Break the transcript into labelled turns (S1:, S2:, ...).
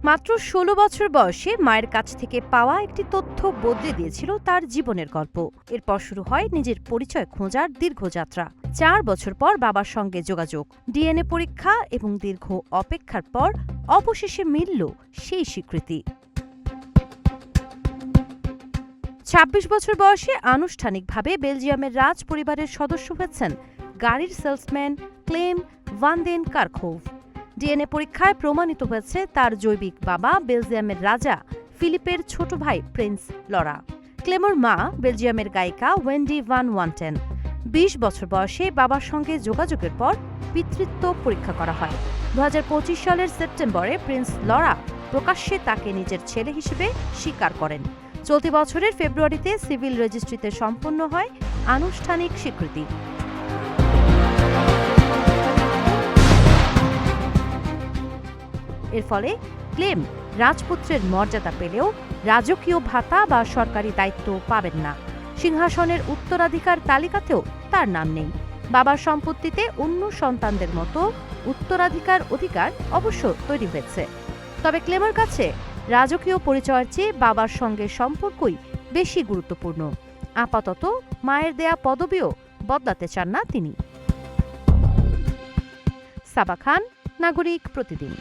S1: মাত্র ১৬ বছর বয়সে মায়ের কাছ থেকে পাওয়া একটি তথ্য বদলে দিয়েছিল তার জীবনের গল্প। এরপর শুরু হয় নিজের পরিচয় খোঁজার দীর্ঘ যাত্রা। ৪ বছর পর বাবার সঙ্গে যোগাযোগ, ডিএনএ পরীক্ষা এবং দীর্ঘ অপেক্ষার পর অবশেষে মিলল সেই স্বীকৃতি। ২৬ বছর বয়সে আনুষ্ঠানিকভাবে বেলজিয়ামের রাজ পরিবারের সদস্য হয়েছেন গাড়ির সেলসম্যান ক্লেম ভান দেন কারখোভ। ডিএনএ পরীক্ষায় প্রমাণিত হয়েছে তার জৈবিক বাবা বেলজিয়ামের রাজা ফিলিপের ছোট ভাই প্রিন্স লরা। ক্লেমর মা বেলজিয়ামের গায়িকা ওয়েন্ডি ভান ওয়ান্টেন। ২০ বছর বয়সে বাবার সঙ্গে যোগাযোগের পর পিতৃত্ব পরীক্ষা করা হয়। ২০২৫ সালের সেপ্টেম্বরে প্রিন্স লরা প্রকাশ্যে তাকে নিজের ছেলে হিসেবে স্বীকার করেন। চলতি বছরের ফেব্রুয়ারিতে সিভিল রেজিস্ট্রিতে সম্পন্ন হয় আনুষ্ঠানিক স্বীকৃতি। এর ফলে ক্লেম রাজপুত্রের মর্যাদা পেলেও রাজকীয় ভাতা বা সরকারি দায়িত্ব পাবেন না। সিংহাসনের উত্তরাধিকার তালিকাতেও তার নাম নেই। বাবার সম্পত্তিতে অন্য সন্তানদের মতো উত্তরাধিকার অধিকার অবশ্য তৈরি হয়েছে। তবে ক্লেমের কাছে রাজকীয় পরিচয়ের চেয়ে বাবার সঙ্গে সম্পর্কই বেশি গুরুত্বপূর্ণ। আপাতত মায়ের দেয়া পদবিও বদলাতে চান না তিনি। সাবা খান, নাগরিক প্রতিদিন।